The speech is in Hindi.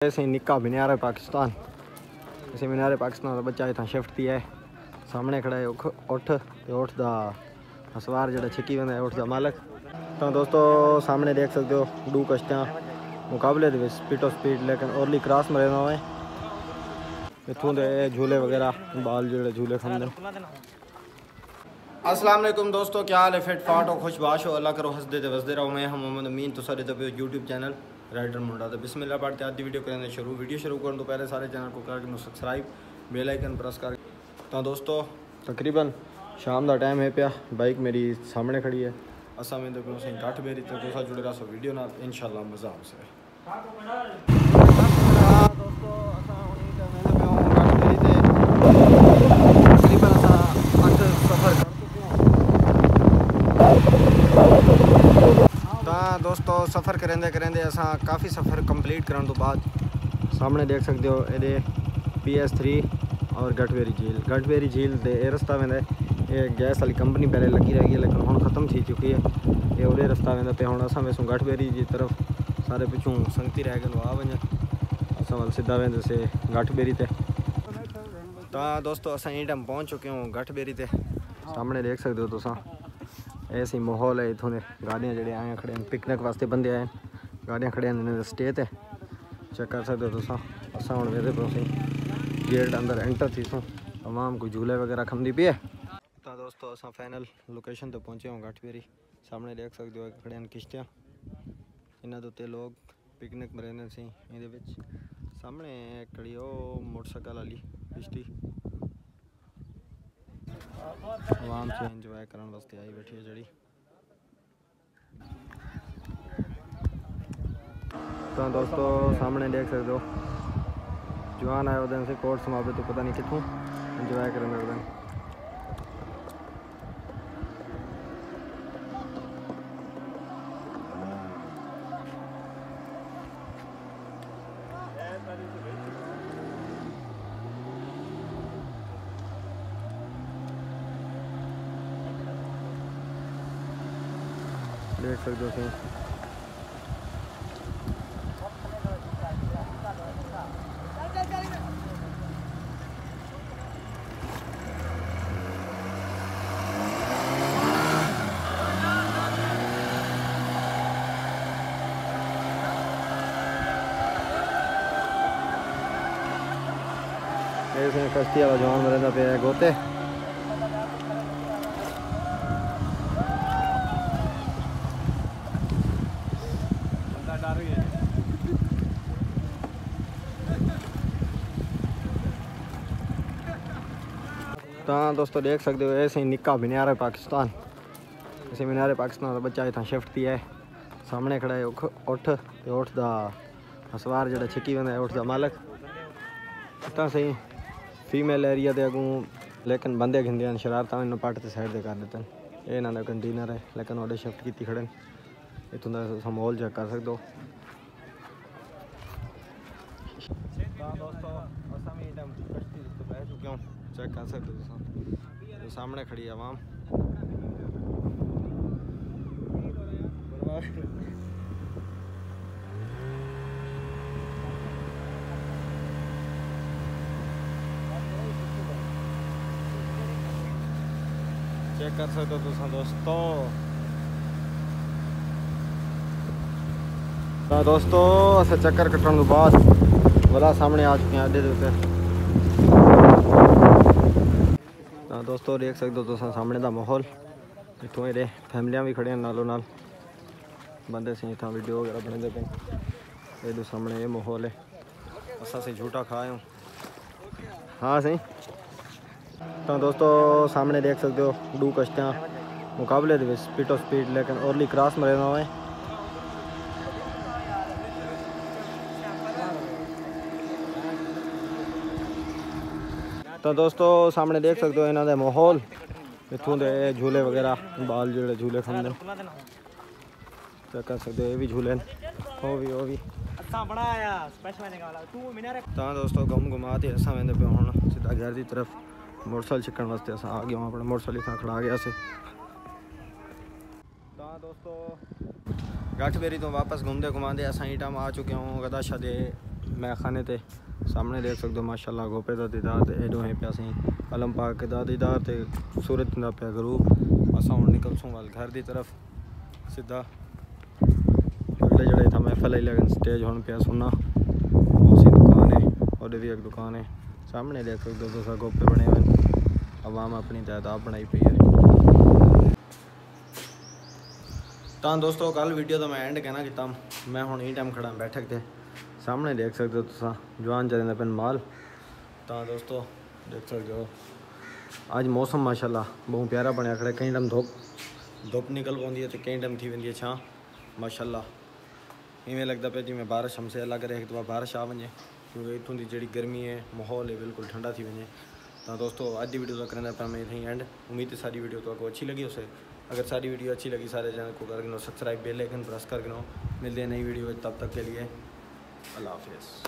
ऐसे निक्का मीनार पाकिस्तान, ऐसे मीनार पाकिस्तान का बच्चा इतना शिफ्ट किया है। सामने खड़ा है उठ दा हसवार जड़ा छिकी वेंदा है उठ दा मालक। तो दोस्तों सामने देख सकते हो दो कश्तियाँ मुकाबले दे स्पीड ऑफ स्पीड लेकिन ओरली क्रॉस में रहना हुआ है। इतों दे झूले वगैरह बाल जो झूले खाते। अस्सलाम वालेकुम दोस्तों, क्या हाल है? फिट फाट हो, खुशबाश हो, अल्लाह करो हंसदे वसदे रहो। मैं हम मोहम्मद अमीन तो सारे तब यूट्यूब चैनल राइडर मुंडा तो बिस्मिल्लाह पढ़ते आदि वीडियो करेंगे शुरू। वीडियो शुरू करने तो पहले सारे चैनल को करके सब्सक्राइब बेल आइकन प्रेस कर। तो दोस्तों तकरीबन शाम का टाइम है पिया, बाइक मेरी सामने खड़ी है। असा में तो गठ बेरी तो तुसा जुड़े रहा सो वीडियो ना इंशाल्लाह मज़ा आवसे। दोस्तों सफ़र करेंदे करेंदे असा काफ़ी सफ़र कंप्लीट करने तो बाद सामने देख सकते हो ये PS3 और गटवेरी झील दे रस्ता वेंदा ये गैस वाली कंपनी पहले लगी रही है लेकिन हम ख़त्म थी चुकी है। ये उरे रस्ता वेंदा पे हम असा वैसों गटवेरी की तरफ सारे पिछू संगती रह गए आ वन असा वाल सीधा वेंदे से गटवेरी ते। तो दोस्तों असा ये टाइम पहुँच चुके हूँ गटवेरी ते। सामने देख सकते हो तुसा ऐसे ही माहौल है। इतों गाड़ियाँ जड़े आए खड़े पिकनिक वास्ते बंदे आए गाड़ियाँ खड़े स्टे ते चेक कर सकते हो तुसा। असा हम वेदे पे गेट अंदर एंटर थी सो तमाम कोई झूले वगैरह खमदी पी है। तो दोस्तों असा फाइनल लोकेशन तो पहुँचे हूँ गटवेरी। सामने देख सकते हो खड़े किश्तियाँ इन्होंने उत्ते लोग पिकनिक में रहने से ये सामने खड़ी हो मोटरसाइकिल वाली किश्ती आवाम से इंजॉय करने वास्ते आई बैठी है जड़ी। तो दोस्तों सामने देख सकते हो जवान आए उधर से कोर्ट समाप्त तो पता नहीं कितों इंजॉय करेंगे उधर। देख सकते हो सही कश्ती वाला जवान मरदा पे गोते। तो दोस्तों देख सकते हो ऐसे ही निक्का मीनार पाकिस्तान, ऐसे मीनार पाकिस्तान का बच्चा इतना शिफ्ट किया है। सामने खड़ा है उठ दा हसवार जड़ा छिकी वेंदा है उठ दा मालक। इतना सही फीमेल एरिया दे अगू लेकिन बंदे खिंदे शरारत इन पट के साइड दे कर देते हैं। ये इन्होंने कंटेनर है लेकिन वो शिफ्ट की खड़े इतों का माहौल चेक कर सकते हो। दोस्तों असा भी कश्ती बह चुके हो चेक कर सकते हो तो सामने खड़ी है आवाम। चेक कर सकते हो दोस्तों अस चक्कर कट्टन तो बाद वाला सामने आ चुके हैं अड्डे के उत्ते। दोस्तों देख सकते हो तुम सामने का माहौल इतों ये फैमिलियां भी खड़े नालों नाल बंदे से इतना वीडियो वगैरह बनाते पे। ये सामने ये माहौल है असा से झूठा खाए हूँ हाँ सही। तो दोस्तों सामने देख सकते हो दो कश्तियाँ मुकाबले दे स्पीड ऑफ स्पीड लेकिन ओरली क्रॉस में रहना हुआ है। तो दोस्तों सामने देख सकते हो इन्हों का माहौल इतों के झूले वगैरह बाल जो झूले खाते चेक कर सकते हो। ये भी झूले वो भी तो दोस्तों घुमा के असा वेंदे पे हूँ सीधा घर की तरफ मोटरसाइकिल छिकण वास्ते अस आ गया हूँ अपने मोटरसाइकिल इतना खड़ा गया से। तो दोस्तों गटवेरी तो वापस घूमते घुमाते असा टाइम आ चुके हूँ गदाशा के मैं खाने थे सामने देख सकते हो माशाल्लाह गोपे का दीदार ते एडो है पे असीं अलम पाक दा दीदार ते सूरत दा पे गरूब असां हुण निकलसूं वाल घर दी तरफ सीधा अगले जड़े था महफल ही लगन स्टेज हुण पे सुनना उसी दुकान है और भी एक दुकान है सामने देख सकते हो तुसा गोपे बने हुए अवाम अपनी तादाद बनाई पई है। तो दोस्तों कल वीडियो तो मैं एंड कहना किता मैं हुण ई टाइम खड़ा बैठक थे सामने देख सकते हो तुसा जवान चलते पेन माल। तो दोस्तों देख सकते हो आज मौसम माशाल्लाह बहुत प्यारा बनया खड़े कई टाइम धुप निकल पाती है तो कई टाइम थी वेंदी छां माशाल्लाह इवें लगता पे जिमें बारिश हमसे अलग रहे एक दफ़ा बारिश आ वजे क्योंकि इतों की जी गर्मी है माहौल है बिल्कुल ठंडा थी वजे। तो दोस्तों अज की वीडियो तो करना पाया मैं यहीं एंड उम्मीद है सारी वीडियो तो आपको अच्छी लगी उसे अगर सारी वीडियो अच्छी लगी सारे चैनल को कर सब्सक्राइब बेल आइकन प्रेस कर मिलते हैं नई वीडियो तब तक के लिए अल्लाह हाफिज़।